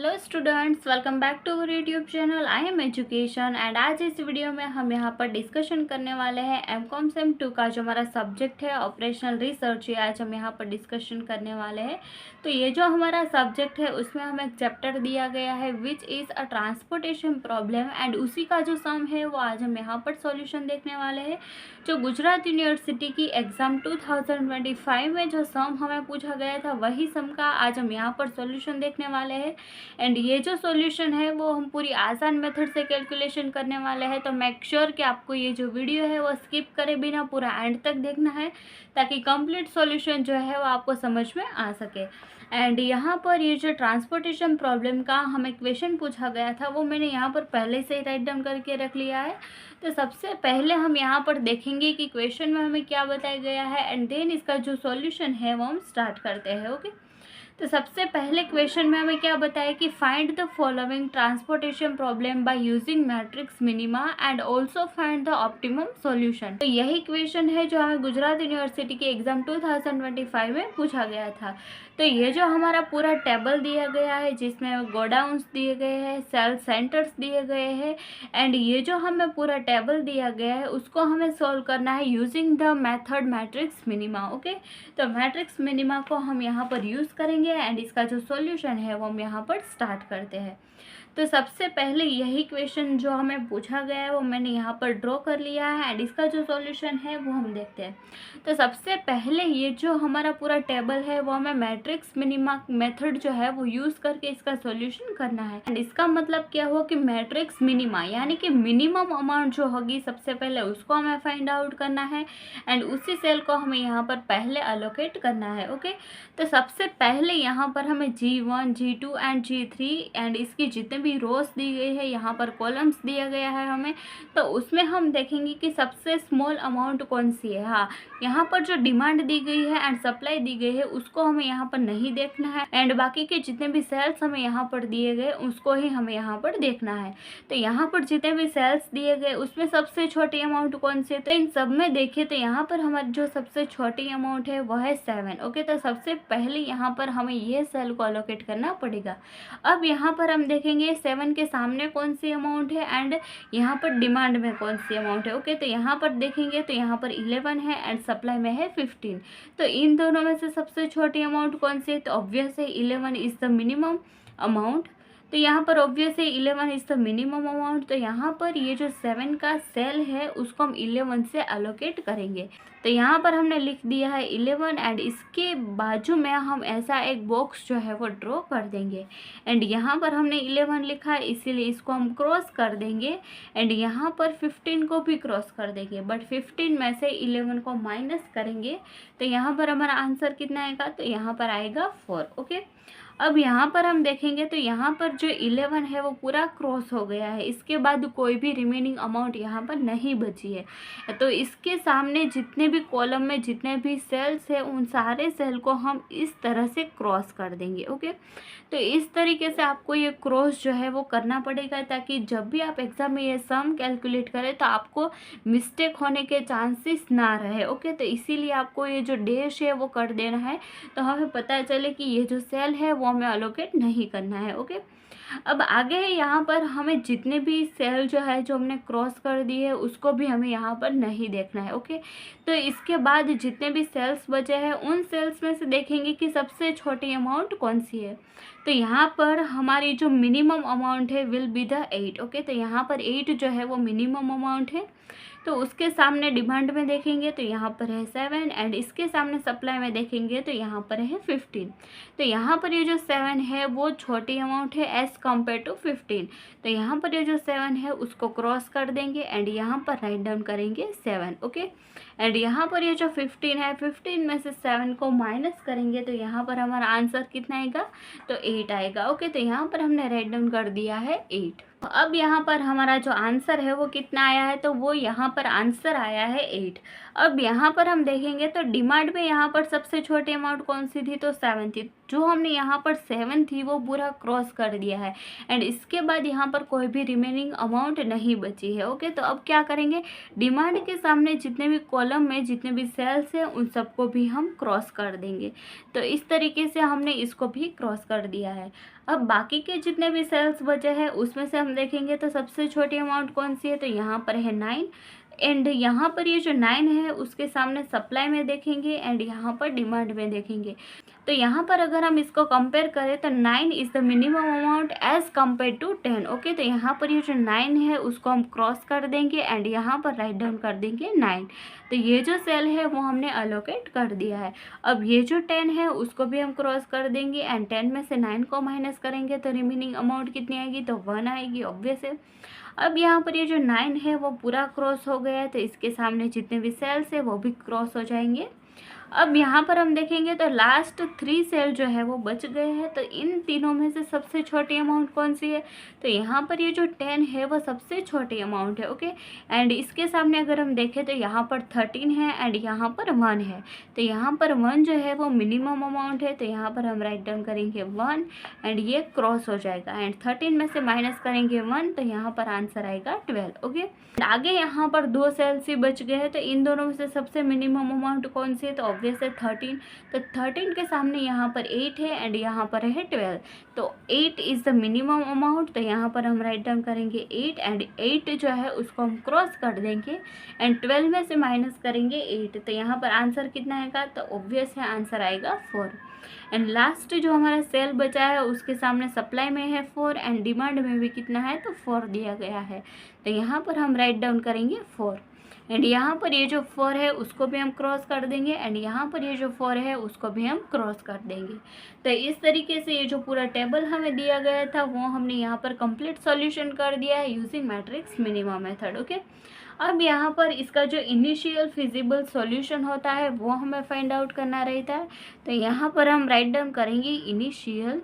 Hello students, welcome back to our YouTube channel I am education. And आज इस video में हम यहाँ पर डिस्कशन करने वाले हैं एमकॉम सेम 2 का जो हमारा सब्जेक्ट है ऑपरेशनल रिसर्च, ये आज हम यहाँ पर डिस्कशन करने वाले हैं। तो ये जो हमारा सब्जेक्ट है उसमें हमें एक चैप्टर दिया गया है which is a transportation problem, and उसी का जो सम है वो आज हम यहाँ पर सॉल्यूशन देखने वाले हैं। जो गुजरात यूनिवर्सिटी की एग्ज़ाम 2025 में जो सम हमें पूछा गया था वही सम का आज हम यहाँ पर सॉल्यूशन देखने वाले हैं। एंड ये जो सॉल्यूशन है वो हम पूरी आसान मेथड से कैलकुलेशन करने वाले हैं। तो मेक श्योर कि आपको ये जो वीडियो है वो स्किप करे बिना पूरा एंड तक देखना है ताकि कंप्लीट सॉल्यूशन जो है वो आपको समझ में आ सके। एंड यहाँ पर ये जो ट्रांसपोर्टेशन प्रॉब्लम का हमें क्वेश्चन पूछा गया था वो मैंने यहाँ पर पहले से ही राइट डाउन करके रख लिया है। तो सबसे पहले हम यहाँ पर देखेंगे कि क्वेश्चन में हमें क्या बताया गया है एंड देन इसका जो सॉल्यूशन है वो हम स्टार्ट करते हैं। ओके, तो सबसे पहले क्वेश्चन में हमें क्या बताया कि find the following transportation problem by using matrix minima and also find the optimum solution. तो यही क्वेश्चन है जो हमें गुजरात यूनिवर्सिटी के एग्जाम 2025 में पूछा गया था। तो ये जो हमारा पूरा टेबल दिया गया है जिसमें गोडाउन्स दिए गए हैं, सेल सेंटर्स दिए गए हैं, एंड ये जो हमें पूरा टेबल दिया गया है उसको हमें सॉल्व करना है using the method matrix minima. Okay, तो मैट्रिक्स मिनिमा को हम यहाँ पर यूज़ करेंगे एंड इसका जो सॉल्यूशन है वो हम यहाँ पर स्टार्ट करते हैं। तो सबसे पहले यही क्वेश्चन जो हमें पूछा गया है वो मैंने यहाँ पर ड्रॉ कर लिया है एंड इसका जो सॉल्यूशन है वो हम देखते हैं। तो सबसे पहले ये जो हमारा पूरा टेबल है वो हमें मैट्रिक्स मिनिमा मेथड जो है वो यूज़ करके इसका सॉल्यूशन करना है। एंड इसका मतलब क्या हुआ कि मैट्रिक्स मिनिमा यानी कि मिनिमम अमाउंट जो होगी सबसे पहले उसको हमें फाइंड आउट करना है एंड उसी सेल को हमें यहाँ पर पहले अलोकेट करना है। ओके, तो सबसे पहले यहाँ पर हमें G1, G2 and G3 and इसकी जितने भी रोज दी गई है, यहाँ पर कॉलम्स दिया गया है हमें, तो उसमें हम देखेंगे कि सबसे स्मॉल अमाउंट कौन सी है। हाँ, यहाँ पर जो डिमांड दी गई है एंड सप्लाई दी गई है उसको हमें यहाँ पर नहीं देखना है एंड बाकी के जितने भी सेल्स हमें यहाँ पर दिए गए उसको ही हमें यहाँ पर देखना है। तो यहाँ पर जितने भी सेल्स दिए गए उसमें सबसे छोटी अमाउंट कौन सी है, तो इन सब में देखिए तो यहाँ पर हमारी जो सबसे छोटी अमाउंट है वह है 7। ओके, तो सबसे पहले यहाँ पर हमें ये सेल को अलोकेट करना पड़ेगा। अब यहाँ पर हम देखेंगे 7 के सामने कौन सी अमाउंट है एंड यहाँ पर डिमांड में कौन सी अमाउंट है। ओके, तो यहाँ पर देखेंगे तो यहाँ पर 11 है एंड सप्लाई में है 15। तो इन दोनों में से सबसे छोटी अमाउंट कौन सी है, तो ऑब्वियस है 11 इज़ द मिनिमम अमाउंट। तो यहाँ पर ऑब्वियस है 11 इज़ द मिनिमम अमाउंट। तो यहाँ पर ये जो 7 का सेल है उसको हम 11 से अलोकेट करेंगे। तो यहाँ पर हमने लिख दिया है 11 एंड इसके बाजू में हम ऐसा एक बॉक्स जो है वो ड्रॉ कर देंगे एंड यहाँ पर हमने 11 लिखा है इसीलिए इसको हम क्रॉस कर देंगे एंड यहाँ पर 15 को भी क्रॉस कर देंगे, बट 15 में से 11 को माइनस करेंगे तो यहाँ पर हमारा आंसर कितना आएगा, तो यहाँ पर आएगा 4। ओके, अब यहाँ पर हम देखेंगे तो यहाँ पर जो 11 है वो पूरा क्रॉस हो गया है, इसके बाद कोई भी रिमेनिंग अमाउंट यहाँ पर नहीं बची है। तो इसके सामने जितने भी कॉलम में जितने भी सेल्स है उन सारे सेल को हम इस तरह से क्रॉस कर देंगे। ओके, तो इस तरीके से आपको ये क्रॉस जो है वो करना पड़ेगा ताकि जब भी आप एग्ज़ाम में ये सम कैलकुलेट करें तो आपको मिस्टेक होने के चांसेस ना रहे। ओके, तो इसीलिए आपको ये जो डैश है वो कर देना है तो हमें पता चले कि ये जो सेल है वो हमें अलोकेट नहीं करना है। ओके, अब आगे यहाँ पर हमें जितने भी सेल जो है जो हमने क्रॉस कर दी है उसको भी हमें यहाँ पर नहीं देखना है। ओके, तो इसके बाद जितने भी सेल्स बचे हैं उन सेल्स में से देखेंगे कि सबसे छोटी अमाउंट कौन सी है। तो यहाँ पर हमारी जो मिनिमम अमाउंट है विल बी द 8। ओके, तो यहाँ पर 8 जो है वो मिनिमम अमाउंट है। तो उसके सामने डिमांड में देखेंगे तो यहाँ पर है 7 एंड इसके सामने सप्लाई में देखेंगे तो यहाँ पर है 15। तो यहाँ पर ये जो 7 है वो छोटी अमाउंट है एज़ कम्पेयर टू 15। तो यहाँ पर ये जो 7 है उसको क्रॉस कर देंगे एंड यहाँ पर राइट डाउन करेंगे 7। ओके, एंड यहाँ पर ये जो 15 है 15 में से 7 को माइनस करेंगे तो यहाँ पर हमारा आंसर कितना आएगा, तो 8 आएगा। ओके, तो यहाँ पर हमने राइट डाउन कर दिया है 8। अब यहाँ पर हमारा जो आंसर है वो कितना आया है, तो वो यहाँ पर आंसर आया है 8। अब यहाँ पर हम देखेंगे तो डिमांड में यहाँ पर सबसे छोटी अमाउंट कौन सी थी, तो 7 थी। जो हमने यहाँ पर 7 थी वो पूरा क्रॉस कर दिया है एंड इसके बाद यहाँ पर कोई भी रिमेनिंग अमाउंट नहीं बची है। ओके, तो अब क्या करेंगे, डिमांड के सामने जितने भी कॉलम में जितने भी सेल्स हैं उन सबको भी हम क्रॉस कर देंगे। तो इस तरीके से हमने इसको भी क्रॉस कर दिया है। अब बाकी के जितने भी सेल्स बचे हैं उसमें से हम देखेंगे तो सबसे छोटी अमाउंट कौन सी है, तो यहाँ पर है 9 एंड यहाँ पर ये जो 9 है उसके सामने सप्लाई में देखेंगे एंड यहाँ पर डिमांड में देखेंगे। तो यहाँ पर अगर हम इसको कंपेयर करें तो 9 is the minimum amount as compare to 10। Okay, तो यहाँ पर ये जो 9 है उसको हम क्रॉस कर देंगे एंड यहाँ पर राइट डाउन कर देंगे 9। तो ये जो सेल है वो हमने अलोकेट कर दिया है। अब ये जो 10 है उसको भी हम क्रॉस कर देंगे एंड 10 में से 9 को माइनस करेंगे तो रिमेनिंग अमाउंट कितनी आएगी, तो 1 आएगी ऑब्वियस है। अब यहाँ पर ये जो 9 है वो पूरा क्रॉस हो गया है, तो इसके सामने जितने भी सेल्स है वो भी क्रॉस हो जाएंगे। अब यहाँ पर हम देखेंगे तो लास्ट 3 सेल जो है वो बच गए हैं। तो इन तीनों में से सबसे छोटी अमाउंट कौन सी है, तो यहाँ पर ये जो 10 है वो सबसे छोटी अमाउंट है। ओके, एंड इसके सामने अगर हम देखें तो यहाँ पर 13 है एंड यहाँ पर 1 है। तो यहाँ पर 1 जो है वो मिनिमम अमाउंट है, तो यहाँ पर हम राइट डाउन करेंगे 1 एंड ये क्रॉस हो जाएगा एंड 13 में से माइनस करेंगे 1, तो यहाँ पर आंसर आएगा 12। ओके, आगे यहाँ पर 2 सेल्स ही बच गए हैं, तो इन दोनों में से सबसे मिनिमम अमाउंट कौन सी है, तो ऑब्वियस है 13। तो 13 के सामने यहाँ पर 8 है एंड यहाँ पर है 12। तो 8 इज़ द मिनिमम अमाउंट, तो यहाँ पर हम राइट डाउन करेंगे 8 एंड 8 जो है उसको हम क्रॉस कर देंगे एंड 12 में से माइनस करेंगे 8। तो यहाँ पर आंसर कितना आएगा, तो ऑब्वियस है आंसर आएगा 4। एंड लास्ट जो हमारा सेल बचा है उसके सामने सप्लाई में है 4 एंड डिमांड में भी कितना है, तो 4 दिया गया है। तो यहाँ पर हम राइट डाउन करेंगे 4 एंड यहाँ पर ये जो 4 है उसको भी हम क्रॉस कर देंगे एंड यहाँ पर ये जो 4 है उसको भी हम क्रॉस कर देंगे। तो इस तरीके से ये जो पूरा टेबल हमें दिया गया था वो हमने यहाँ पर कंप्लीट सॉल्यूशन कर दिया है using matrix minima method. Okay, अब यहाँ पर इसका जो इनिशियल फिजिबल सॉल्यूशन होता है वो हमें फाइंड आउट करना रहता है। तो यहाँ पर हम राइट डाउन करेंगे इनिशियल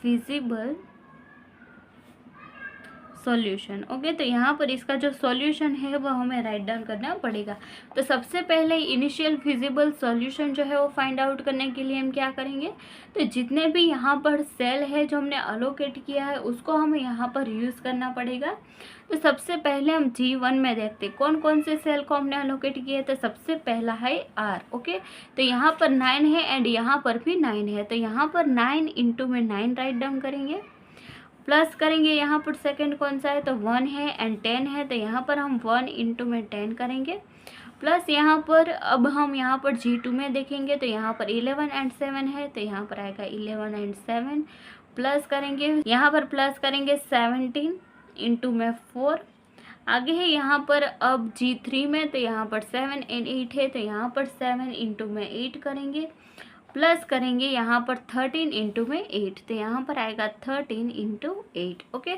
फिजिबल सॉल्यूशन। ओके, तो यहाँ पर इसका जो सॉल्यूशन है वो हमें राइट डाउन करना पड़ेगा। तो सबसे पहले इनिशियल फिजिबल सॉल्यूशन जो है वो फाइंड आउट करने के लिए हम क्या करेंगे, तो जितने भी यहाँ पर सेल है जो हमने अलोकेट किया है उसको हमें यहाँ पर यूज़ करना पड़ेगा। तो सबसे पहले हम G1 में देखते हैं कौन कौन से सेल को हमने अलोकेट किया है। तो सबसे पहला है R। ओके, तो यहाँ पर 9 है एंड यहाँ पर भी 9 है, तो यहाँ पर 9 इंटू में 9 राइट डाउन करेंगे, प्लस करेंगे यहाँ पर सेकंड कौन सा है, तो 1 है एंड 10 है, तो यहाँ पर हम 1 इंटू में 10 करेंगे, प्लस यहाँ पर अब हम यहाँ पर G2 में देखेंगे तो यहाँ पर 11 एंड 7 है, तो यहाँ पर आएगा 11 एंड 7, प्लस करेंगे यहाँ पर प्लस करेंगे 17 इंटू में 4। आगे है यहाँ पर अब G3 में, तो यहाँ पर 7 एंड 8 है, तो यहाँ पर 7 इंटू में 8 करेंगे, प्लस करेंगे यहाँ पर 13 इंटू में 8, तो यहाँ पर आएगा 13 इंटू 8। ओके,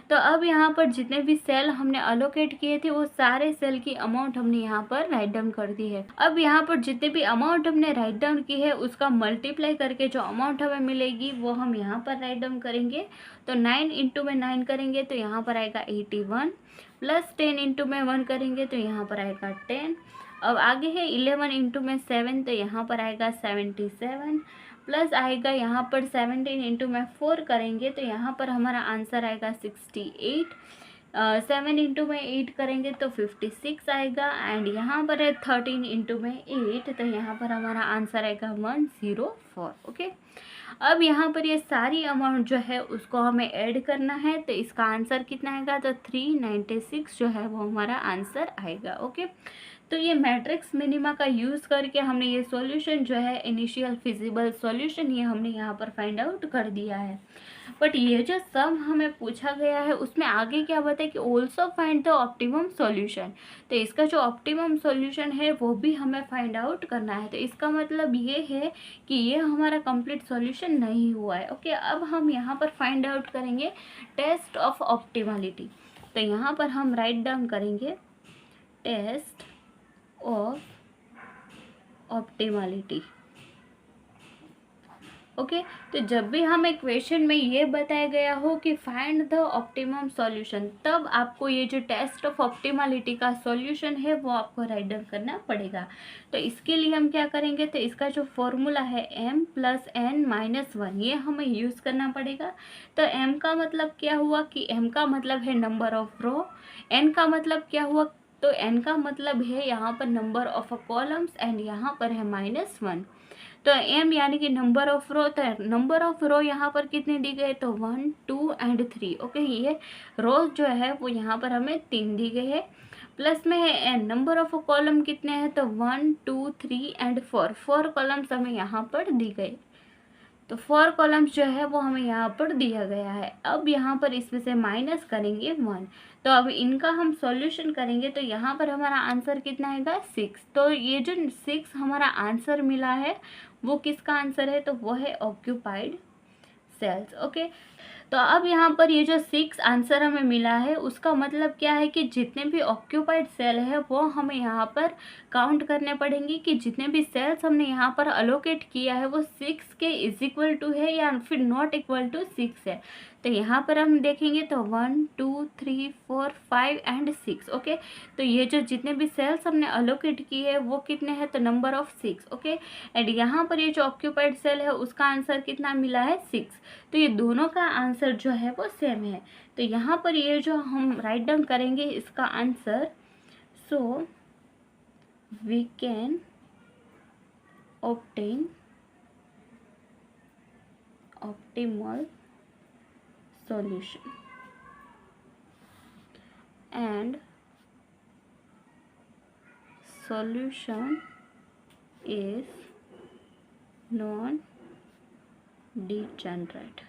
तो अब यहाँ पर जितने भी सेल हमने अलोकेट किए थे वो सारे सेल की अमाउंट हमने यहाँ पर राइट डाउन कर दी है। अब यहाँ पर जितने भी अमाउंट हमने राइट डाउन की है उसका मल्टीप्लाई करके जो अमाउंट हमें मिलेगी वो हम यहाँ पर राइट डाउन करेंगे। तो 9 इंटू में 9 करेंगे तो यहाँ पर आएगा 81, प्लस 10 इंटू में 1 करेंगे तो यहाँ पर आएगा 10। अब आगे है 11 इंटू में 7, तो यहाँ पर आएगा 77, प्लस आएगा यहाँ पर 17 इंटू में 4 करेंगे तो यहाँ पर हमारा आंसर आएगा 68। 7 इंटू में 8 करेंगे तो 56 आएगा एंड यहाँ पर है 13 इंटू में 8, तो यहाँ पर हमारा आंसर आएगा 104। ओके, अब यहाँ पर ये सारी अमाउंट जो है उसको हमें ऐड करना है, तो इसका आंसर कितना आएगा, तो 396 जो है वो हमारा आंसर आएगा। ओके, तो ये मैट्रिक्स मिनिमा का यूज़ करके हमने ये सॉल्यूशन जो है इनिशियल फिजिबल सॉल्यूशन ये हमने यहाँ पर फाइंड आउट कर दिया है। बट ये जो सम हमें पूछा गया है उसमें आगे क्या बताया कि also find the optimum solution, तो इसका जो ऑप्टिमम सॉल्यूशन है वो भी हमें फाइंड आउट करना है। तो इसका मतलब ये है कि ये हमारा कंप्लीट सॉल्यूशन नहीं हुआ है। ओके, अब हम यहाँ पर फाइंड आउट करेंगे टेस्ट ऑफ ऑप्टिमलिटी। तो यहाँ पर हम राइट डाउन करेंगे टेस्ट ऑफ ऑप्टिमलिटी। ओके। तो जब भी हमें क्वेश्चन में ये बताया गया हो कि फाइंड द ऑप्टिमम सॉल्यूशन, तब आपको ये जो टेस्ट ऑफ ऑप्टिमलिटी का सॉल्यूशन है वो आपको राइट डाउन करना पड़ेगा। तो इसके लिए हम क्या करेंगे, तो इसका जो फॉर्मूला है m + n-1, ये हमें यूज़ करना पड़ेगा। तो m का मतलब क्या हुआ कि m का मतलब है नंबर ऑफ रो, n का मतलब क्या हुआ, तो n का मतलब है यहाँ पर नंबर ऑफ कॉलम्स एंड यहाँ पर है -1। तो m यानी कि नंबर ऑफ रो, तो नंबर ऑफ रो यहाँ पर कितने दी गए, तो 1 2 एंड 3। ओके, ये रोज जो है वो यहाँ पर हमें 3 दी गई है। प्लस में है n, नंबर ऑफ कॉलम कितने हैं, तो 1 2 3 एंड 4, 4 कॉलम्स हमें यहाँ पर दी गई। तो 4 कॉलम्स जो है वो हमें यहाँ पर दिया गया है। अब यहाँ पर इसमें से माइनस करेंगे 1, तो अब इनका हम सॉल्यूशन करेंगे तो यहाँ पर हमारा आंसर कितना आएगा, 6। तो ये जो 6 हमारा आंसर मिला है वो किसका आंसर है, तो वो है ऑक्यूपाइड सेल्स। ओके, तो अब यहाँ पर ये जो 6 आंसर हमें मिला है उसका मतलब क्या है कि जितने भी ऑक्यूपाइड सेल है वो हमें यहाँ पर काउंट करने पड़ेंगे कि जितने भी सेल्स हमने यहाँ पर अलोकेट किया है वो 6 के इज इक्वल टू है या फिर नॉट इक्वल टू 6 है। तो यहाँ पर हम देखेंगे तो 1 2 3 4 5 एंड 6। ओके, तो ये जो जितने भी सेल्स हमने अलोकेट किए है वो कितने हैं, तो नंबर ऑफ 6। ओके, एंड यहाँ पर ये जो ऑक्यूपाइड सेल है उसका आंसर कितना मिला है, 6। तो ये दोनों का आंसर जो है वो सेम है। तो यहाँ पर ये जो हम राइट डाउन करेंगे इसका answer, so we can obtain optimal solution and solution is non-degenerate।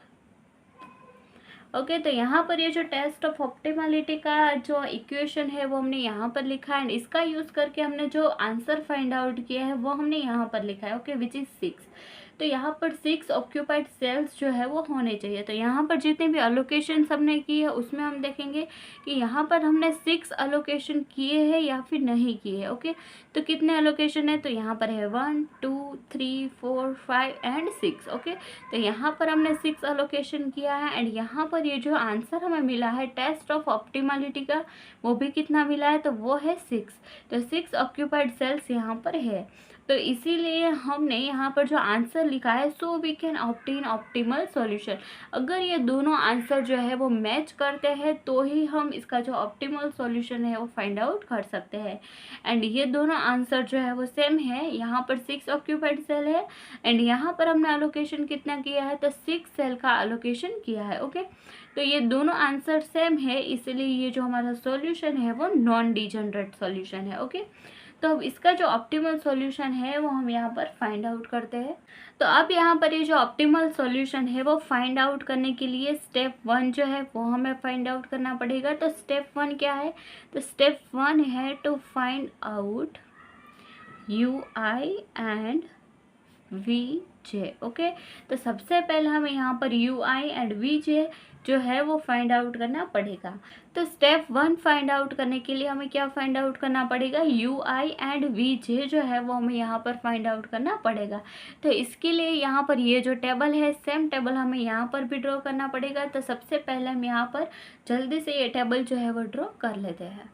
Okay, तो यहाँ पर ये जो टेस्ट ऑफ ऑप्टिमलिटी का जो इक्वेशन है वो हमने यहाँ पर लिखा है एंड इसका यूज़ करके हमने जो आंसर फाइंड आउट किया है वो हमने यहाँ पर लिखा है। Okay, which is 6। तो यहाँ पर 6 ऑक्यूपाइड सेल्स जो है वो होने चाहिए। तो यहाँ पर जितने भी अलोकेशन हमने की है उसमें हम देखेंगे कि यहाँ पर हमने 6 अलोकेशन किए हैं या फिर नहीं किए हैं। ओके, तो कितने अलोकेशन है, तो यहाँ पर है 1 2 3 4 5 एंड 6। ओके, तो यहाँ पर हमने 6 अलोकेशन किया है एंड यहाँ पर ये जो आंसर हमें मिला है टेस्ट ऑफ ऑप्टिमलिटी का वो भी कितना मिला है, तो वो है 6। तो 6 ऑक्यूपाइड सेल्स यहाँ पर है। तो इसीलिए हमने यहाँ पर जो आंसर लिखा है, so we can obtain optimal solution. अगर ये दोनों आंसर जो है वो मैच करते हैं तो ही हम इसका जो ऑप्टिमल सॉल्यूशन है वो फाइंड आउट कर सकते हैं। एंड ये दोनों आंसर जो है वो सेम है। यहाँ पर 6 ऑक्यूपाइड सेल है एंड यहाँ पर हमने अलोकेशन कितना किया है, तो 6 सेल का अलोकेशन किया है। ओके, तो ये दोनों आंसर सेम है, इसलिए ये जो हमारा सॉल्यूशन है वो नॉन डिजेनरेट सॉल्यूशन है। ओके, तो अब इसका जो ऑप्टिमल सॉल्यूशन है वो हम यहाँ पर फाइंड आउट करते हैं। तो अब यहाँ पर ये जो ऑप्टिमल सॉल्यूशन है वो फाइंड आउट करने के लिए स्टेप 1 जो है वो हमें फाइंड आउट करना पड़ेगा। तो स्टेप 1 क्या है, तो स्टेप 1 है to find out UI and VJ। Okay, तो सबसे पहले हमें यहाँ पर UI एंड VJ जो है वो फाइंड आउट करना पड़ेगा। तो स्टेप 1 फाइंड आउट करने के लिए हमें क्या फाइंड आउट करना पड़ेगा, UI एंड VJ जो है वो हमें यहाँ पर फाइंड आउट करना पड़ेगा। तो इसके लिए यहाँ पर ये जो टेबल है सेम टेबल हमें यहाँ पर भी ड्रॉ करना पड़ेगा। तो सबसे पहले हम यहाँ पर जल्दी से ये टेबल जो है वो ड्रॉ कर लेते हैं।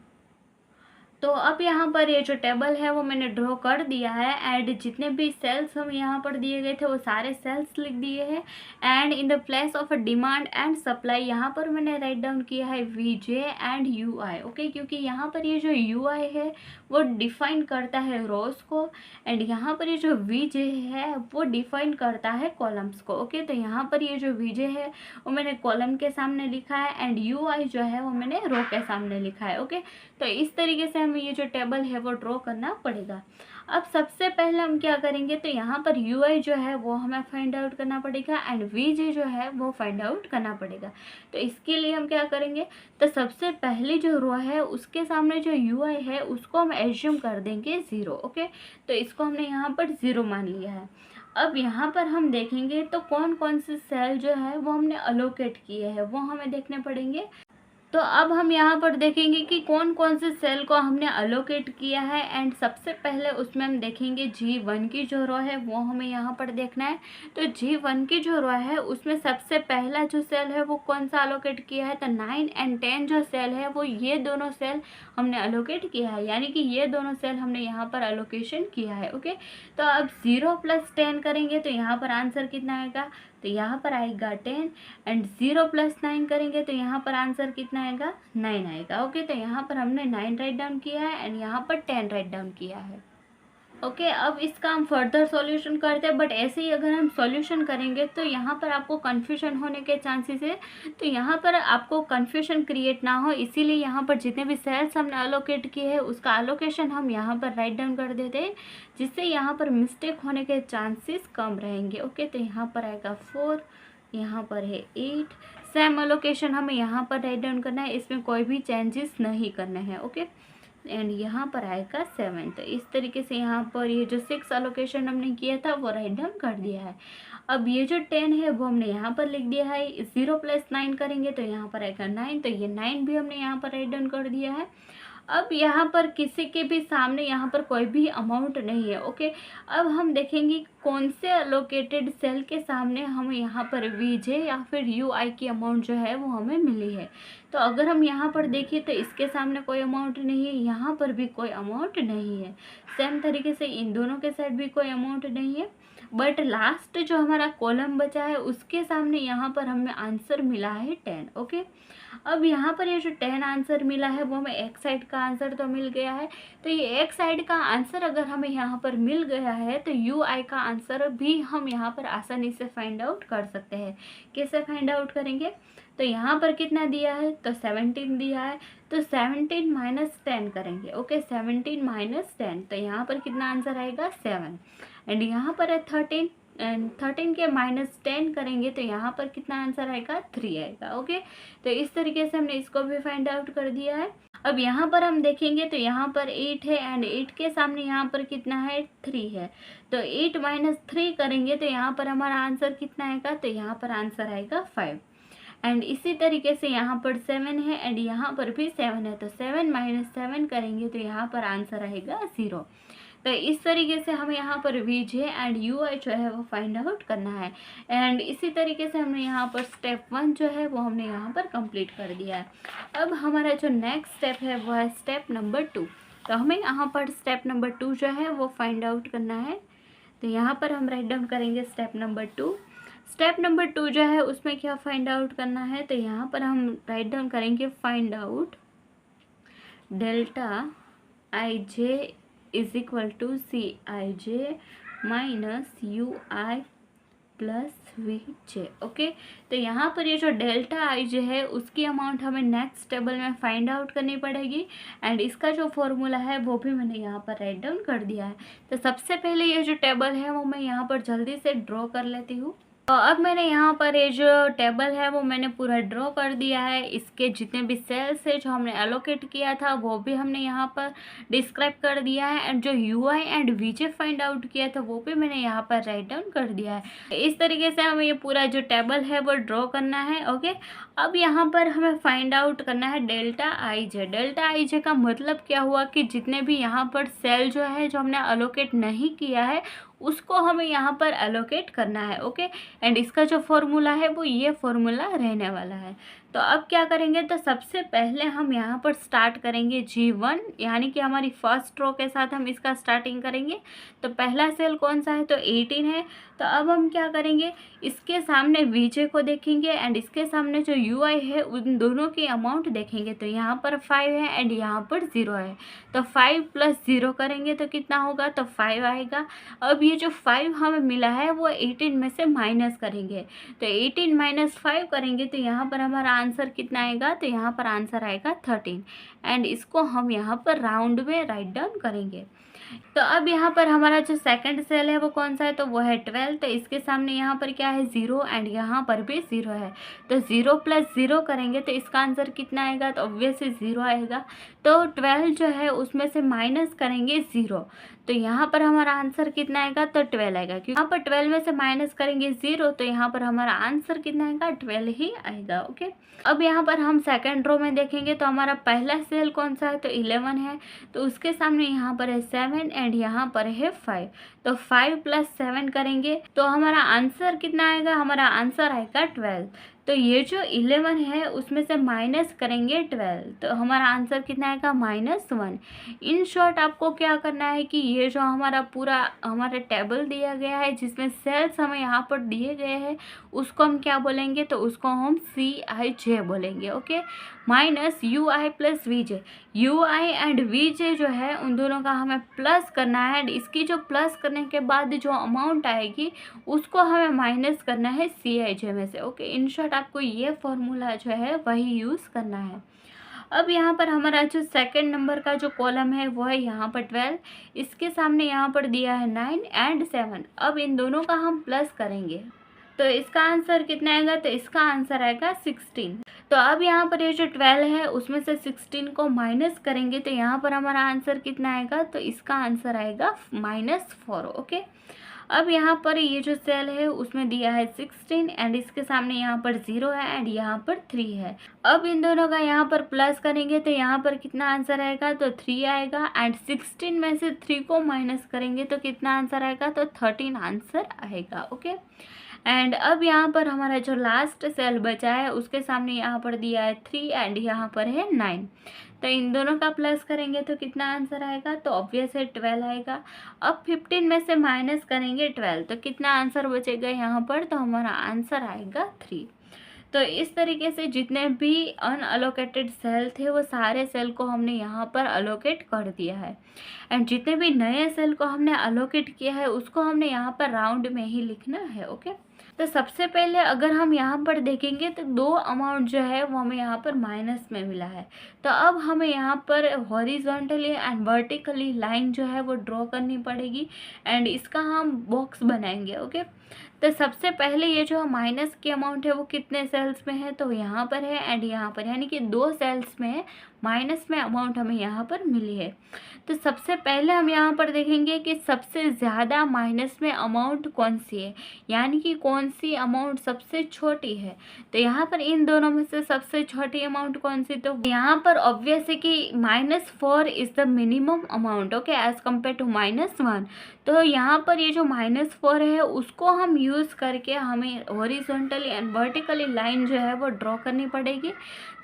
तो अब यहाँ पर ये जो टेबल है वो मैंने ड्रॉ कर दिया है एंड जितने भी सेल्स हम यहाँ पर दिए गए थे वो सारे सेल्स लिख दिए हैं। And in the place of a demand and supply यहाँ पर मैंने राइट डाउन किया है VJ एंड UI। ओके, क्योंकि यहाँ पर ये जो UI है वो डिफाइन करता है रोज को एंड यहाँ पर ये जो VJ है वो डिफाइन करता है कॉलम्स को। ओके, तो यहाँ पर ये जो VJ है वो मैंने कॉलम के सामने लिखा है एंड UI जो है वो मैंने रो के सामने लिखा है। ओके, तो इस तरीके से हमें ये जो टेबल है वो ड्रॉ करना पड़ेगा। अब सबसे पहले हम क्या करेंगे, तो यहाँ पर UI जो है वो हमें फाइंड आउट करना पड़ेगा एंड VJ जो है वो फाइंड आउट करना पड़ेगा। तो इसके लिए हम क्या करेंगे, तो सबसे पहली जो रो है उसके सामने जो UI है उसको हम एज्यूम कर देंगे 0। ओके, तो इसको हमने यहाँ पर 0 मान लिया है। अब यहाँ पर हम देखेंगे तो कौन कौन से सेल जो है वो हमने अलोकेट किए हैं वो हमें देखने पड़ेंगे। तो अब हम यहाँ पर देखेंगे कि कौन कौन से सेल को हमने अलोकेट किया है। एंड सबसे पहले उसमें हम देखेंगे G1 की जो रो है वो हमें यहाँ पर देखना है। तो G1 की जो रो है उसमें सबसे पहला जो सेल है वो कौन सा अलोकेट किया है, तो 9 एंड 10 जो सेल है वो ये दोनों सेल हमने अलोकेट किया है, यानी कि ये दोनों सेल हमने यहाँ पर अलोकेशन किया है। ओके, तो अब 0 + 10 करेंगे तो यहाँ पर आंसर कितना आएगा, तो यहाँ पर आएगा 10। एंड 0 + 9 करेंगे तो यहाँ पर आंसर कितना आएगा, 9 आएगा। ओके, तो यहाँ पर हमने 9 राइट डाउन किया है एंड यहाँ पर 10 राइट डाउन किया है। ओके, अब इसका हम फर्दर सॉल्यूशन करते हैं, बट ऐसे ही अगर हम सॉल्यूशन करेंगे तो यहाँ पर आपको कन्फ्यूजन होने के चांसेस है। तो यहाँ पर आपको कन्फ्यूजन क्रिएट ना हो, इसीलिए यहाँ पर जितने भी सेल्स हमने अलोकेट किए हैं उसका अलोकेशन हम यहाँ पर राइट डाउन कर देते हैं, जिससे यहाँ पर मिस्टेक होने के चांसेस कम रहेंगे। ओके, तो यहाँ पर आएगा 4, यहाँ पर है 8। सेम अलोकेशन हमें यहाँ पर राइट डाउन करना है, इसमें कोई भी चेंजेस नहीं करने हैं। ओके, एंड यहाँ पर आएगा 7। तो इस तरीके से यहाँ पर ये जो 6 अलोकेशन हमने किया था वो राइट डाउन कर दिया है। अब ये जो 10 है वो हमने यहाँ पर लिख दिया है। 0 + 9 करेंगे तो यहाँ पर आएगा 9, तो ये 9 भी हमने यहाँ पर राइट डाउन कर दिया है। अब यहाँ पर किसी के भी सामने यहाँ पर कोई भी अमाउंट नहीं है। ओके, अब हम देखेंगे कौन से अलोकेटेड सेल के सामने हमें यहाँ पर वीजे या फिर यूआई की अमाउंट जो है वो हमें मिली है। तो अगर हम यहाँ पर देखें तो इसके सामने कोई अमाउंट नहीं है, यहाँ पर भी कोई अमाउंट नहीं है। सेम तरीके से इन दोनों के साइड भी कोई अमाउंट नहीं है, बट लास्ट जो हमारा कॉलम बचा है उसके सामने यहाँ पर हमें आंसर मिला है 10। ओके, अब यहाँ पर ये जो 10 आंसर मिला है वो हमें एक साइड का आंसर तो मिल गया है। तो ये एक साइड का आंसर अगर हमें यहाँ पर मिल गया है तो यू आई का आंसर भी हम यहाँ पर आसानी से फाइंड आउट कर सकते हैं। कैसे फाइंड आउट करेंगे, तो यहाँ पर कितना दिया है, तो 17 दिया है, तो 17 - 10 करेंगे। ओके, 17 - 10, तो यहाँ पर कितना आंसर आएगा, 7। एंड यहाँ पर है 13 एंड 13 के -10 करेंगे तो यहाँ पर कितना आंसर आएगा, 3 आएगा। ओके, तो इस तरीके से हमने इसको भी फाइंड आउट कर दिया है। अब यहाँ पर हम देखेंगे तो यहाँ पर 8 है एंड 8 के सामने यहाँ पर कितना है, 3 है, तो 8 - 3 करेंगे तो यहाँ पर हमारा आंसर कितना आएगा, तो यहाँ पर आंसर आएगा 5। एंड इसी तरीके से यहाँ पर 7 है एंड यहाँ पर भी 7 है, तो 7 - 7 करेंगे तो यहाँ पर आंसर आएगा 0। तो इस तरीके से हमें यहाँ पर वीजे एंड यूआई जो है वो फाइंड आउट करना है। एंड इसी तरीके से हमने यहाँ पर स्टेप 1 जो है वो हमने यहाँ पर कंप्लीट कर दिया है। अब हमारा जो नेक्स्ट स्टेप है वो है स्टेप नंबर 2। तो हमें यहाँ पर स्टेप नंबर 2 जो है वो फाइंड आउट करना है। तो यहाँ पर हम राइट डाउन करेंगे स्टेप नंबर 2। स्टेप नंबर 2 जो है उसमें क्या फाइंड आउट करना है, तो यहाँ पर हम राइट डाउन करेंगे find out delta IJ = CIJ - UI + VJ। Okay, तो यहाँ पर ये जो डेल्टा IJ है उसकी अमाउंट हमें नेक्स्ट टेबल में फाइंड आउट करनी पड़ेगी। एंड इसका जो फॉर्मूला है वो भी मैंने यहाँ पर राइट डाउन कर दिया है। तो सबसे पहले ये जो टेबल है वो मैं यहाँ पर जल्दी से ड्रॉ कर लेती हूँ। तो अब मैंने यहाँ पर ये जो टेबल है वो मैंने पूरा ड्रॉ कर दिया है। इसके जितने भी सेल्स है जो हमने एलोकेट किया था वो भी हमने यहाँ पर डिस्क्राइब कर दिया है। एंड जो UI and VJ find out किया था वो भी मैंने यहाँ पर राइट डाउन कर दिया है। इस तरीके से हमें ये पूरा जो टेबल है वो ड्रॉ करना है। ओके, अब यहाँ पर हमें फाइंड आउट करना है डेल्टा IJ। डेल्टा IJ का मतलब क्या हुआ कि जितने भी यहाँ पर सेल जो है जो हमने अलोकेट नहीं किया है उसको हमें यहाँ पर एलोकेट करना है। ओके, एंड इसका जो फॉर्मूला है वो ये फॉर्मूला रहने वाला है। तो अब क्या करेंगे, तो सबसे पहले हम यहाँ पर स्टार्ट करेंगे G1, यानी कि हमारी फर्स्ट रो के साथ हम इसका स्टार्टिंग करेंगे। तो पहला सेल कौन सा है, तो 18 है। तो अब हम क्या करेंगे, इसके सामने VJ को देखेंगे एंड इसके सामने जो UI है उन दोनों की अमाउंट देखेंगे। तो यहाँ पर 5 है एंड यहाँ पर 0 है, तो 5 + 0 करेंगे तो कितना होगा, तो 5 आएगा। अब ये जो 5 हमें मिला है वो 18 में से माइनस करेंगे। तो 18 - 5 करेंगे तो यहाँ पर हमारा आंसर कितना आएगा, तो यहाँ पर आंसर आएगा 13। एंड इसको हम यहाँ पर राउंड में राइट डाउन करेंगे। तो अब यहाँ पर हमारा जो सेकंड सेल है वो कौन सा है, तो वो है 12। तो इसके सामने यहाँ पर क्या है, 0, एंड यहाँ पर भी 0 है। तो 0 + 0 करेंगे तो इसका आंसर कितना आएगा, तो ऑब्वियसली 0 आएगा। तो 12 जो है उसमें से माइनस करेंगे 0, तो यहाँ पर हमारा आंसर कितना आएगा, तो 12 आएगा। क्योंकि यहाँ पर 12 में से माइनस करेंगे 0, तो यहाँ पर हमारा आंसर कितना आएगा, 12 ही आएगा। ओके, अब यहाँ पर हम सेकंड रो में देखेंगे तो हमारा पहला सेल कौन सा है, तो 11 है। तो उसके सामने यहाँ पर है 7 एंड यहाँ पर है 5। तो 5 + 7 करेंगे तो हमारा आंसर कितना आएगा, हमारा आंसर आएगा 12। तो ये जो 11 है उसमें से माइनस करेंगे 12, तो हमारा आंसर कितना आएगा, -1। इन शॉर्ट आपको क्या करना है कि ये जो हमारा पूरा हमारा टेबल दिया गया है जिसमें सेल्स हमें यहाँ पर दिए गए हैं उसको हम क्या बोलेंगे, तो उसको हम CIJ बोलेंगे। Okay, -UI + VJ। UI and VJ जो है उन दोनों का हमें प्लस करना है, एंड इसकी जो प्लस करने के बाद जो अमाउंट आएगी उसको हमें माइनस करना है CIJ में से। ओके, इन शॉर्ट आपको ये फॉर्मूला जो है वही यूज़ करना है। अब यहाँ पर हमारा जो सेकंड नंबर का जो कॉलम है वो है यहाँ पर 12, इसके सामने यहाँ पर दिया है 9 एंड 7। अब इन दोनों का हम प्लस करेंगे तो इसका आंसर कितना आएगा, तो इसका आंसर आएगा 16। तो अब यहाँ पर ये जो 12 है उसमें से 16 को माइनस करेंगे तो यहाँ पर हमारा आंसर कितना आएगा, तो इसका आंसर आएगा -4। ओके, अब यहाँ पर ये जो सेल है उसमें दिया है 16 एंड इसके सामने यहाँ पर 0 है एंड यहाँ पर 3 है। अब इन दोनों का यहाँ पर प्लस करेंगे तो यहाँ पर कितना आंसर आएगा, तो 3 आएगा, एंड 16 में से 3 को माइनस करेंगे तो कितना आंसर आएगा, तो 13 आंसर आएगा। ओके, एंड अब यहाँ पर हमारा जो लास्ट सेल बचा है उसके सामने यहाँ पर दिया है 3 एंड यहाँ पर है 9। तो इन दोनों का प्लस करेंगे तो कितना आंसर आएगा, तो ऑब्वियस है 12 आएगा। अब 15 में से माइनस करेंगे 12 तो कितना आंसर बचेगा यहाँ पर, तो हमारा आंसर आएगा 3। तो इस तरीके से जितने भी अनअलोकेटेड सेल थे वो सारे सेल को हमने यहाँ पर अलोकेट कर दिया है, एंड जितने भी नए सेल को हमने अलोकेट किया है उसको हमने यहाँ पर राउंड में ही लिखना है। ओके, तो सबसे पहले अगर हम यहाँ पर देखेंगे तो 2 अमाउंट जो है वो हमें यहाँ पर माइनस में मिला है। तो अब हमें यहाँ पर हॉरिजॉन्टली एंड वर्टिकली लाइन जो है वो ड्रॉ करनी पड़ेगी एंड इसका हम बॉक्स बनाएंगे। ओके, तो सबसे पहले ये जो माइनस की अमाउंट है वो कितने सेल्स में है, तो यहाँ पर है एंड यहाँ पर, यानी कि 2 सेल्स में है, माइनस में अमाउंट हमें यहाँ पर मिली है। तो सबसे पहले हम यहाँ पर देखेंगे कि सबसे ज़्यादा माइनस में अमाउंट कौन सी है, यानी कि कौन सी अमाउंट सबसे छोटी है। तो यहाँ पर इन दोनों में से सबसे छोटी अमाउंट कौन सी, तो यहाँ पर ऑब्वियस है कि -4 is the minimum amount. Okay, as compare to -1। तो यहाँ पर ये जो -4 है उसको हम यूज़ करके हमें हॉरिजॉन्टली एंड वर्टिकली लाइन जो है वो ड्रॉ करनी पड़ेगी।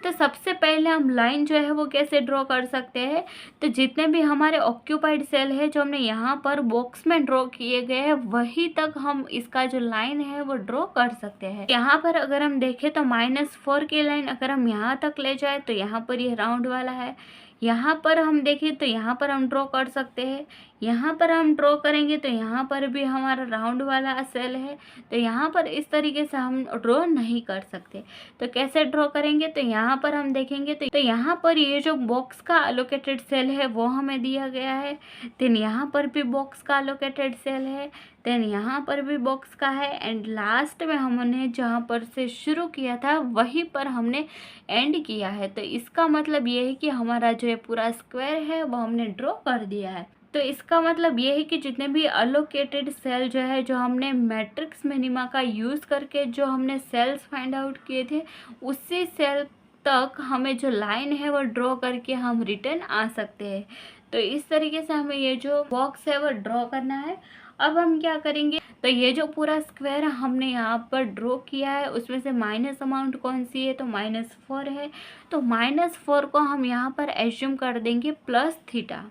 तो सबसे पहले हम लाइन जो है वो कैसे ड्रॉ कर सकते हैं, तो जितने भी हमारे ऑक्यूपाइड सेल है जो हमने यहाँ पर बॉक्स में ड्रॉ किए गए हैं वही तक हम इसका जो लाइन है वो ड्रॉ कर सकते हैं। यहाँ पर अगर हम देखें तो -4 की लाइन अगर हम यहाँ तक ले जाए तो यहाँ पर ये राउंड वाला है, यहाँ पर हम देखें तो यहाँ पर हम ड्रॉ कर सकते हैं, यहाँ पर हम ड्रॉ करेंगे तो यहाँ पर भी हमारा राउंड वाला सेल है। तो यहाँ पर इस तरीके से हम ड्रॉ नहीं कर सकते। तो कैसे ड्रॉ करेंगे, तो यहाँ पर हम देखेंगे तो यहाँ पर ये जो बॉक्स का अलोकेटेड सेल है वो हमें दिया गया है, देन यहाँ पर भी बॉक्स का अलोकेटेड सेल है, देन यहाँ पर भी बॉक्स का है, एंड लास्ट में हमने जहाँ पर से शुरू किया था वहीं पर हमने एंड किया है। तो इसका मतलब ये है कि हमारा जो पूरा स्क्वायर है वो हमने ड्रॉ कर दिया है। तो इसका मतलब ये है कि जितने भी अलोकेटेड सेल जो है जो हमने मैट्रिक्स मिनिमा का यूज़ करके जो हमने सेल्स फाइंड आउट किए थे उसी सेल तक हमें जो लाइन है वो ड्रॉ करके हम रिटर्न आ सकते हैं। तो इस तरीके से हमें ये जो बॉक्स है वो ड्रॉ करना है। अब हम क्या करेंगे, तो ये जो पूरा स्क्वायर हमने यहाँ पर ड्रॉ किया है उसमें से माइनस अमाउंट कौन सी है, तो -4 है। तो -4 को हम यहाँ पर एज्यूम कर देंगे +θ।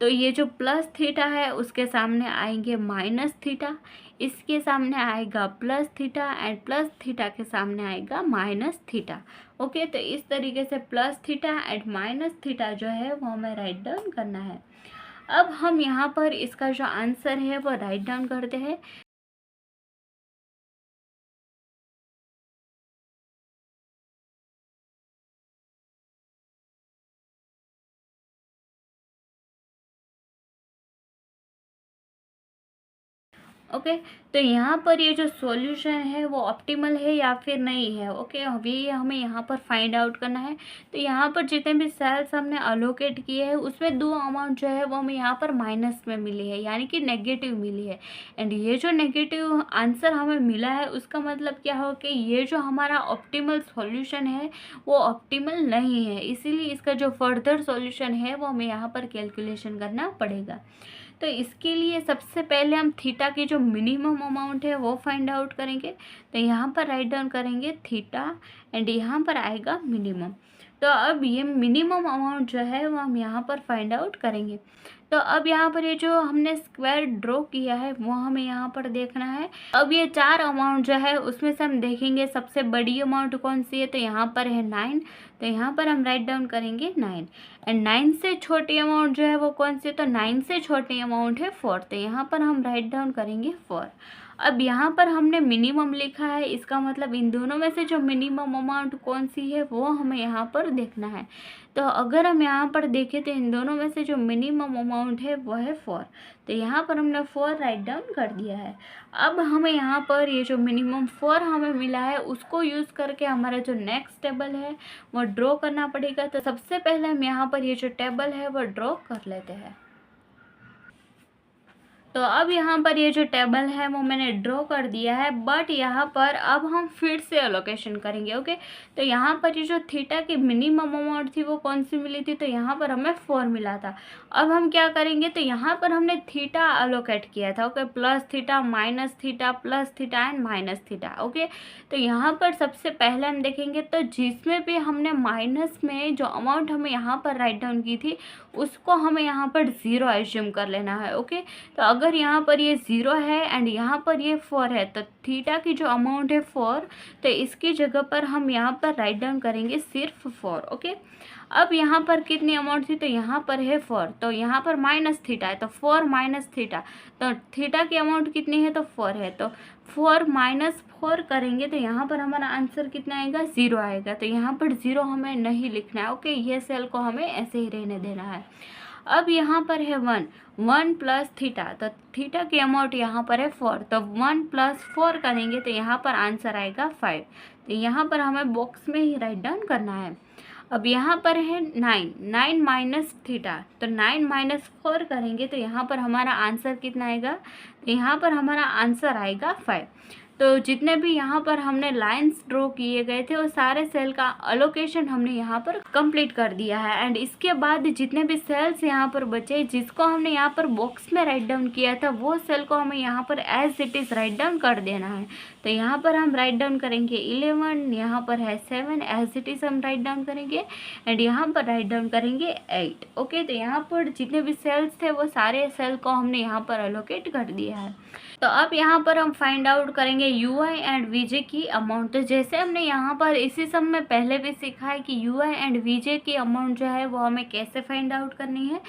तो ये जो +θ है उसके सामने आएंगे -θ, इसके सामने आएगा +θ एंड +θ के सामने आएगा -θ। ओके, तो इस तरीके से +θ एंड -θ जो है वो हमें राइट डाउन करना है। अब हम यहाँ पर इसका जो आंसर है वो राइट डाउन करते हैं। ओके। तो यहाँ पर ये जो सॉल्यूशन है वो ऑप्टिमल है या फिर नहीं है। ओके, अभी ये हमें यहाँ पर फाइंड आउट करना है। तो यहाँ पर जितने भी सेल्स हमने अलोकेट किए हैं उसमें 2 अमाउंट जो है वो हमें यहाँ पर माइनस में मिली है, यानी कि नेगेटिव मिली है। एंड ये जो नेगेटिव आंसर हमें मिला है उसका मतलब क्या हो कि ये जो हमारा ऑप्टिमल सॉल्यूशन है वो ऑप्टिमल नहीं है, इसीलिए इसका जो फर्दर सॉल्यूशन है वो हमें यहाँ पर कैलकुलेशन करना पड़ेगा। तो इसके लिए सबसे पहले हम थीटा की जो मिनिमम अमाउंट है वो फाइंड आउट करेंगे। तो यहाँ पर राइट डाउन करेंगे थीटा एंड यहाँ पर आएगा मिनिमम। तो अब ये मिनिमम अमाउंट जो है वो हम यहाँ पर फाइंड आउट करेंगे। तो अब यहाँ पर ये जो हमने स्क्वायर ड्रॉ किया है वो हमें यहाँ पर देखना है। अब ये 4 अमाउंट जो है उसमें से हम देखेंगे सबसे बड़ी अमाउंट कौन सी है। तो यहाँ पर है 9, तो यहाँ पर हम राइट डाउन करेंगे 9। एंड 9 से छोटी अमाउंट जो है वो कौन सी है। तो 9 से छोटी अमाउंट है 4, तो यहाँ पर हम राइट डाउन करेंगे 4। अब यहाँ पर हमने मिनिमम लिखा है, इसका मतलब इन दोनों में से जो मिनिमम अमाउंट कौन सी है वो हमें यहाँ पर देखना है। तो अगर हम यहाँ पर देखें तो इन दोनों में से जो मिनिमम अमाउंट है वो है 4, तो यहाँ पर हमने 4 राइट डाउन कर दिया है। अब हमें यहाँ पर ये जो मिनिमम 4 हमें मिला है उसको यूज़ करके हमारा जो नेक्स्ट टेबल है वो ड्रॉ करना पड़ेगा। तो सबसे पहले हम यहाँ पर ये जो टेबल है वो ड्रॉ कर लेते हैं। तो अब यहाँ पर ये जो टेबल है वो मैंने ड्रॉ कर दिया है, बट यहाँ पर अब हम फिर से अलोकेशन करेंगे। ओके, तो यहाँ पर ये जो थीटा की मिनिमम अमाउंट थी वो कौन सी मिली थी। तो यहाँ पर हमें 4 मिला था। अब हम क्या करेंगे, तो यहाँ पर हमने थीटा अलोकेट किया था। Okay, plus theta, minus theta, plus theta and minus theta. Okay, तो यहाँ पर सबसे पहले हम देखेंगे तो जिसमें भी हमने माइनस में जो अमाउंट हमें यहाँ पर राइट डाउन की थी उसको हमें यहाँ पर 0 एज्यूम कर लेना है। ओके, तो अगर यहाँ पर ये 0 है एंड यहाँ पर ये 4 है तो थीटा की जो अमाउंट है 4, तो इसकी जगह पर हम यहाँ पर राइट डाउन करेंगे सिर्फ 4। ओके, अब यहाँ पर कितनी अमाउंट थी, तो यहाँ पर है 4, तो यहाँ पर माइनस थीटा है तो 4 माइनस थीटा, तो थीटा की अमाउंट कितनी है तो 4 है, तो 4 माइनस 4 करेंगे तो यहाँ पर हमारा आंसर कितना आएगा, 0 आएगा। तो यहाँ पर 0 हमें नहीं लिखना है। ओके, ये सेल को हमें ऐसे ही रहने देना है। अब यहाँ पर है 1 प्लस थीटा, तो थीटा की अमाउंट यहाँ पर है 4, तो 1 प्लस 4 करेंगे तो यहाँ पर आंसर आएगा 5। तो यहाँ पर हमें बॉक्स में ही राइट डाउन करना है। अब यहाँ पर है 9 माइनस थीटा, तो 9 माइनस 4 करेंगे तो यहाँ पर हमारा आंसर कितना आएगा, तो यहाँ पर हमारा आंसर आएगा 5। तो जितने भी यहाँ पर हमने लाइंस ड्रॉ किए गए थे वो सारे सेल का अलोकेशन हमने यहाँ पर कंप्लीट कर दिया है। एंड इसके बाद जितने भी सेल्स यहाँ पर बचे जिसको हमने यहाँ पर बॉक्स में राइट डाउन किया था वो सेल को हमें यहाँ पर as it is write down कर देना है। तो यहाँ पर हम राइट डाउन करेंगे 11, यहाँ पर है 7, एज इट इज़ हम राइट डाउन करेंगे एंड यहाँ पर राइट डाउन करेंगे 8। ओके, तो यहाँ पर जितने भी सेल्स थे वो सारे सेल को हमने यहाँ पर अलोकेट कर दिया है। तो अब यहाँ पर हम फाइंड आउट करेंगे UI एंड VJ की अमाउंट। तो जैसे हमने यहाँ पर इसी सब में पहले भी सीखा है कि UI एंड VJ की अमाउंट जो है वो हमें कैसे फाइंड आउट करनी है,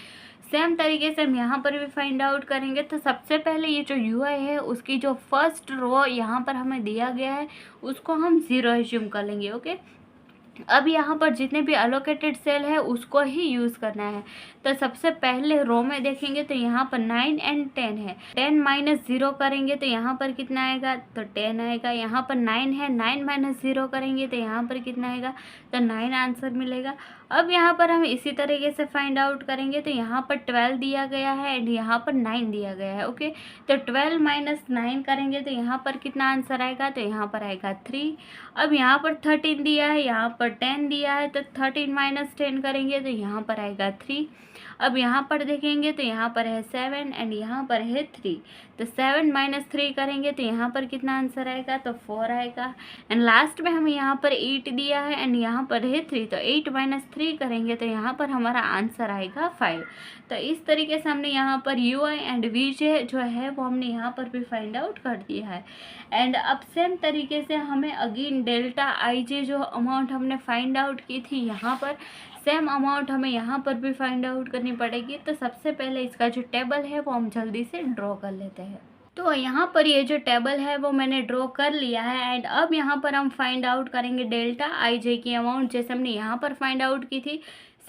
सेम तरीके से हम यहाँ पर भी फाइंड आउट करेंगे। तो सबसे पहले ये जो UI है उसकी जो फर्स्ट रो यहाँ पर हमें दिया गया है उसको हम 0 एज्यूम कर लेंगे। ओके, अब यहाँ पर जितने भी अलोकेटेड सेल है उसको ही यूज़ करना है। तो सबसे पहले रो में देखेंगे तो यहाँ पर 9 एंड 10 है, 10 माइनस 0 करेंगे तो यहाँ पर कितना आएगा, तो 10 आएगा। यहाँ पर 9 है, 9 माइनस 0 करेंगे तो यहाँ पर कितना आएगा, तो 9 आंसर मिलेगा। अब यहाँ पर हम इसी तरीके से फाइंड आउट करेंगे तो यहाँ पर 12 दिया गया है एंड यहाँ पर 9 दिया गया है। ओके, तो 12 माइनस 9 करेंगे तो यहाँ पर कितना आंसर आएगा, तो यहाँ पर आएगा 3। अब यहाँ पर 13 दिया है, यहाँ पर 10 दिया है, तो 13 माइनस 10 करेंगे तो यहाँ पर आएगा 3। अब यहाँ पर देखेंगे तो यहाँ पर है 7 एंड यहाँ पर है 3, तो 7 माइनस 3 करेंगे तो यहाँ पर कितना आंसर आएगा, तो 4 आएगा। एंड लास्ट में हमें यहाँ पर 8 दिया है एंड यहाँ पर है 3, तो 8 माइनस 3 करेंगे तो यहाँ पर हमारा आंसर आएगा 5। तो इस तरीके से हमने यहाँ पर UI एंड VJ जो है वो हमने यहाँ पर भी फाइंड आउट कर दिया है। एंड अब सेम तरीके से हमें अगेन डेल्टा IJ जो अमाउंट हमने फाइंड आउट की थी यहाँ पर सेम अमाउंट हमें यहाँ पर भी फाइंड आउट करनी पड़ेगी। तो सबसे पहले इसका जो टेबल है वो हम जल्दी से ड्रॉ कर लेते हैं। तो यहाँ पर ये जो टेबल है वो मैंने ड्रॉ कर लिया है एंड अब यहाँ पर हम फाइंड आउट करेंगे डेल्टा IJ की अमाउंट जैसे हमने यहाँ पर फाइंड आउट की थी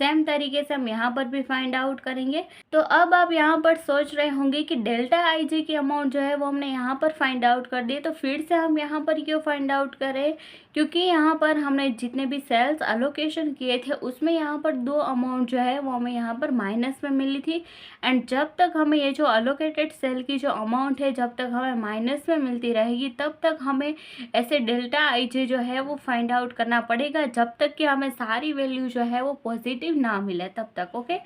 सेम तरीके से हम यहाँ पर भी फाइंड आउट करेंगे। तो अब आप यहाँ पर सोच रहे होंगे कि डेल्टा आई जे की अमाउंट जो है वो हमने यहाँ पर फाइंड आउट कर दी, तो फिर से हम यहाँ पर क्यों फाइंड आउट करें, क्योंकि यहाँ पर हमने जितने भी सेल्स अलोकेशन किए थे उसमें यहाँ पर दो अमाउंट जो है वो हमें यहाँ पर माइनस में मिली थी। एंड जब तक हमें ये जो अलोकेटेड सेल की जो अमाउंट है जब तक हमें माइनस में मिलती रहेगी तब तक हमें ऐसे डेल्टा आई जे जो है वो फाइंड आउट करना पड़ेगा, जब तक कि हमें सारी वैल्यू जो है वो पॉजिटिव ना मिले तब तक। ओके,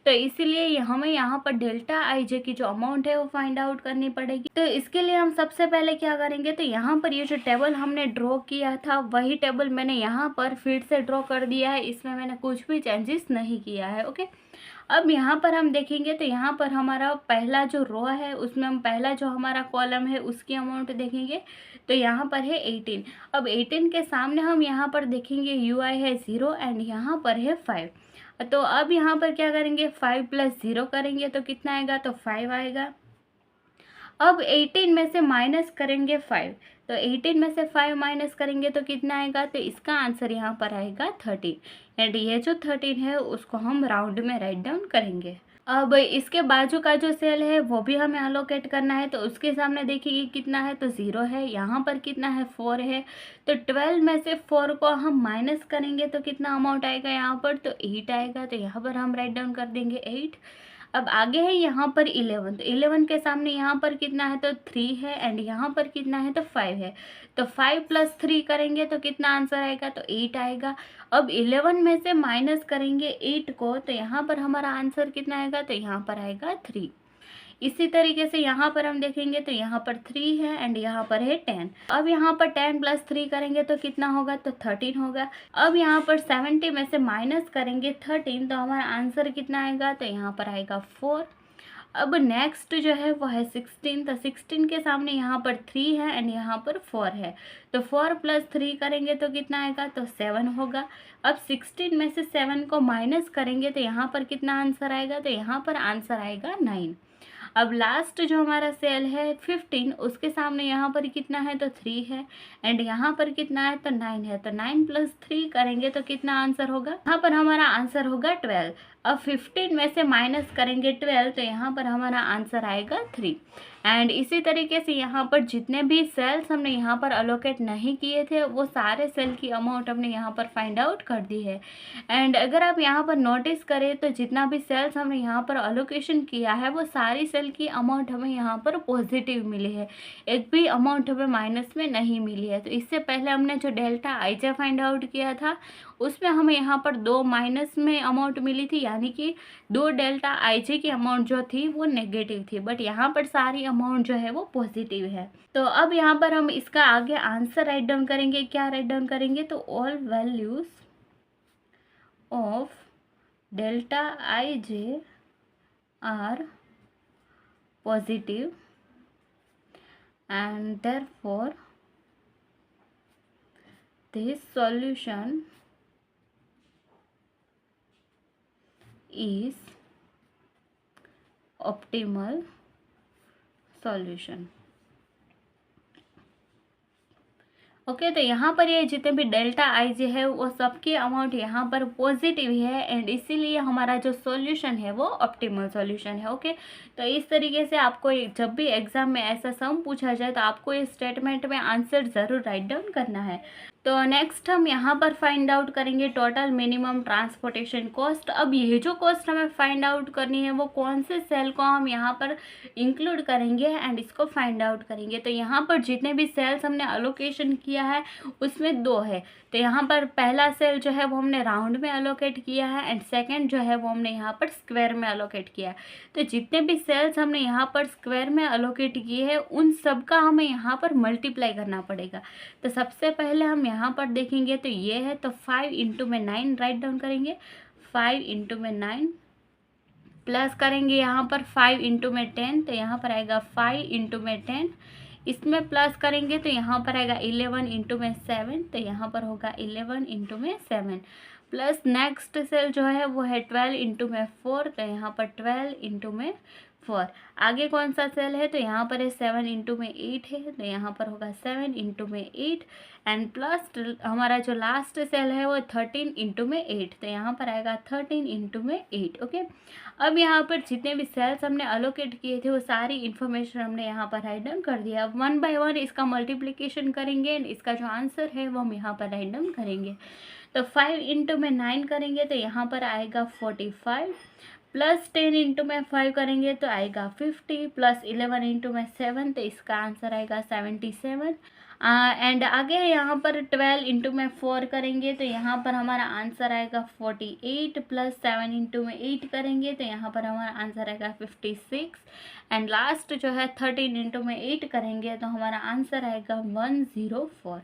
तो इसीलिए हमें यहाँ पर डेल्टा आई जे की जो अमाउंट है वो फाइंड आउट करनी पड़ेगी। तो इसके लिए हम सबसे पहले क्या करेंगे, तो यहाँ पर ये जो टेबल हमने ड्रॉ किया था वही टेबल मैंने यहाँ पर फिर से ड्रॉ कर दिया है, इसमें मैंने कुछ भी चेंजेस नहीं किया है। ओके, अब यहाँ पर हम देखेंगे तो यहाँ पर हमारा पहला जो रो है उसमें हम पहला जो हमारा कॉलम है उसकी अमाउंट देखेंगे, तो यहाँ पर है 18। अब 18 के सामने हम यहाँ पर देखेंगे UI है 0 एंड यहाँ पर है 5। तो अब यहाँ पर क्या करेंगे, 5 + 0 करेंगे तो कितना आएगा, तो 5 आएगा। अब 18 में से माइनस करेंगे 5, तो 18 में से 5 माइनस करेंगे तो कितना आएगा, तो इसका आंसर यहाँ पर आएगा 13। एंड ये जो 13 है उसको हम राउंड में राइट डाउन करेंगे। अब इसके बाजू का जो सेल है वो भी हमें अलोकेट करना है, तो उसके सामने देखिए कितना है, तो 0 है। यहाँ पर कितना है, 4 है। तो 12 में से 4 को हम माइनस करेंगे तो कितना अमाउंट आएगा यहाँ पर, तो 8 आएगा। तो यहाँ पर हम राइट डाउन कर देंगे 8। अब आगे है यहाँ पर 11, तो 11 के सामने यहाँ पर कितना है, तो 3 है एंड यहाँ पर कितना है, तो 5 है। तो 5 + 3 करेंगे तो कितना आंसर आएगा, तो 8 आएगा। अब 11 में से माइनस करेंगे 8 को, तो यहाँ पर हमारा आंसर कितना आएगा, तो यहाँ पर आएगा 3। इसी तरीके से यहाँ पर हम देखेंगे तो यहाँ पर 3 है एंड यहाँ पर है 10। अब यहाँ पर 10 + 3 करेंगे तो कितना होगा, तो 13 होगा। अब यहाँ पर 70 में से माइनस करेंगे 13, तो हमारा आंसर कितना आएगा, तो यहाँ पर आएगा 4। अब नेक्स्ट जो है वो है 16, तो 16 के सामने यहाँ पर 3 है एंड यहाँ पर 4 है। तो 4 + 3 करेंगे तो कितना आएगा, तो 7 होगा। अब 16 में से 7 को माइनस करेंगे तो यहाँ पर कितना आंसर आएगा, तो यहाँ पर आंसर आएगा 9। अब लास्ट जो हमारा सेल है 15, उसके सामने यहाँ पर कितना है, तो 3 है एंड यहाँ पर कितना है, तो 9 है। तो 9 + 3 करेंगे तो कितना आंसर होगा, यहाँ पर हमारा आंसर होगा 12। अब 15 में से माइनस करेंगे 12, तो यहाँ पर हमारा आंसर आएगा 3। एंड इसी तरीके से यहाँ पर जितने भी सेल्स हमने यहाँ पर अलोकेट नहीं किए थे वो सारे सेल की अमाउंट हमने यहाँ पर फाइंड आउट कर दी है। एंड अगर आप यहाँ पर नोटिस करें तो जितना भी सेल्स हमने यहाँ पर अलोकेशन किया है वो सारी सेल की अमाउंट हमें यहाँ पर पॉजिटिव मिली है, एक भी अमाउंट हमें माइनस में नहीं मिली है। तो इससे पहले हमने जो डेल्टा आई जे फाइंड आउट किया था उसमें हमें यहाँ पर 2 माइनस में अमाउंट मिली थी, यानी कि 2 डेल्टा आई जे की अमाउंट जो थी वो नेगेटिव थी, बट यहाँ पर सारी अमाउंट जो है वो पॉजिटिव है। तो अब यहाँ पर हम इसका आगे आंसर राइट डाउन करेंगे। क्या राइट डाउन करेंगे, तो all values of delta I J are positive and therefore this solution is optimal solution। Okay, तो यहाँ पर ये जितने भी डेल्टा आई जे है वो सबकी अमाउंट यहाँ पर पॉजिटिव है एंड इसीलिए हमारा जो सॉल्यूशन है वो ऑप्टिमल सॉल्यूशन है। ओके, तो इस तरीके से आपको जब भी एग्जाम में ऐसा सम पूछा जाए तो आपको इस स्टेटमेंट में आंसर ज़रूर राइट डाउन करना है। तो नेक्स्ट हम यहाँ पर फाइंड आउट करेंगे टोटल मिनिमम ट्रांसपोर्टेशन कॉस्ट। अब ये जो कॉस्ट हमें फाइंड आउट करनी है वो कौन से सेल को हम यहाँ पर इंक्लूड करेंगे एंड इसको फाइंड आउट करेंगे। तो यहाँ पर जितने भी सेल्स हमने अलोकेशन किया है उसमें 2 है, तो यहाँ पर पहला सेल जो है वो हमने राउंड में अलोकेट किया है एंड सेकेंड जो है वो हमने यहाँ पर स्क्वायर में अलोकेट किया है। तो जितने भी सेल्स हमने यहाँ पर स्क्वायर में अलोकेट किए हैं उन सब का हमें यहाँ पर मल्टीप्लाई करना पड़ेगा। तो सबसे पहले हम यहाँ पर देखेंगे तो ये है, तो 5 × 9 राइट डाउन करेंगे। 5 × 9 प्लस करेंगे यहाँ पर 5 × 10, तो यहाँ पर आएगा 5 × 10। इसमें प्लस करेंगे तो यहाँ पर आएगा 11 × 7, तो यहाँ पर होगा 11 × 7। प्लस नेक्स्ट सेल जो है वो है 12 इंटू में 4, तो यहाँ पर 12 इंटू में 4। आगे कौन सा सेल है, तो यहाँ पर है 7 इंटू में 8 है, तो यहाँ पर होगा 7 इंटू में 8 एंड प्लस हमारा जो लास्ट सेल है वो 13 इंटू में 8, तो यहाँ पर आएगा 13 इंटू में 8। ओके, अब यहाँ पर जितने भी सेल्स हमने अलोकेट किए थे वो सारी इन्फॉर्मेशन हमने यहाँ पर राइट डाउन कर दिया। अब 1 बाय 1 इसका मल्टीप्लिकेशन करेंगे एंड इसका जो आंसर है वो हम यहाँ पर राइट डाउन करेंगे। तो 5 इंटू में 9 करेंगे तो यहाँ पर आएगा 45, प्लस 10 इंटू में 5 करेंगे तो आएगा 50, प्लस 11 इंटू में 7, तो इसका आंसर आएगा 77। एंड आगे यहाँ पर 12 इंटू में 4 करेंगे तो यहाँ पर हमारा आंसर आएगा 48, प्लस 7 इंटू में 8 करेंगे तो यहाँ पर हमारा आंसर आएगा 56 एंड लास्ट जो है 13 इंटू में 8 करेंगे तो हमारा आंसर आएगा 104।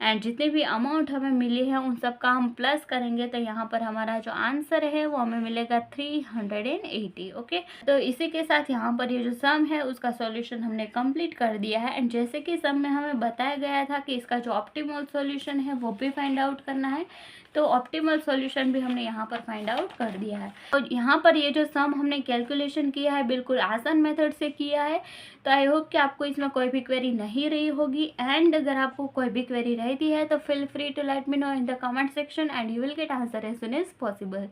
एंड जितने भी अमाउंट हमें मिली है उन सब का हम प्लस करेंगे तो यहाँ पर हमारा जो आंसर है वो हमें मिलेगा 380। ओके, तो इसी के साथ यहाँ पर ये जो सम है उसका सॉल्यूशन हमने कंप्लीट कर दिया है। एंड जैसे कि सम में हमें बताया गया था कि इसका जो ऑप्टिमल सॉल्यूशन है वो भी फाइंड आउट करना है, तो ऑप्टिमल सॉल्यूशन भी हमने यहाँ पर फाइंड आउट कर दिया है। तो यहाँ पर ये जो सम हमने कैलकुलेशन किया है बिल्कुल आसान मेथड से किया है। तो आई होप कि आपको इसमें कोई भी क्वेरी नहीं रही होगी एंड अगर आपको कोई भी क्वेरी रहती है तो feel free to let me know in the comment section and you will get answer as soon as possible.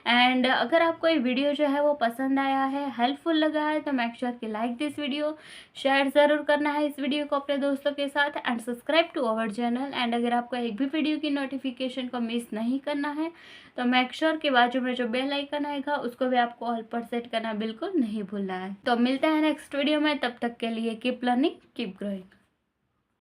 And अगर आपको ये वीडियो जो है वो पसंद आया है, हेल्पफुल लगा है, तो मेक श्योर कि लाइक दिस वीडियो, शेयर ज़रूर करना है इस वीडियो को अपने दोस्तों के साथ and subscribe to our channel. And अगर आपको एक भी वीडियो की नोटिफिकेशन को मिस नहीं करना है तो मेक श्योर के बाजू में जो बेल आइकन आएगा उसको भी आपको ऑल पर सेट करना बिल्कुल नहीं भूलना है। तो मिलते हैं नेक्स्ट वीडियो में, तब तक के लिए कीप लर्निंग कीप ग्रोइंग।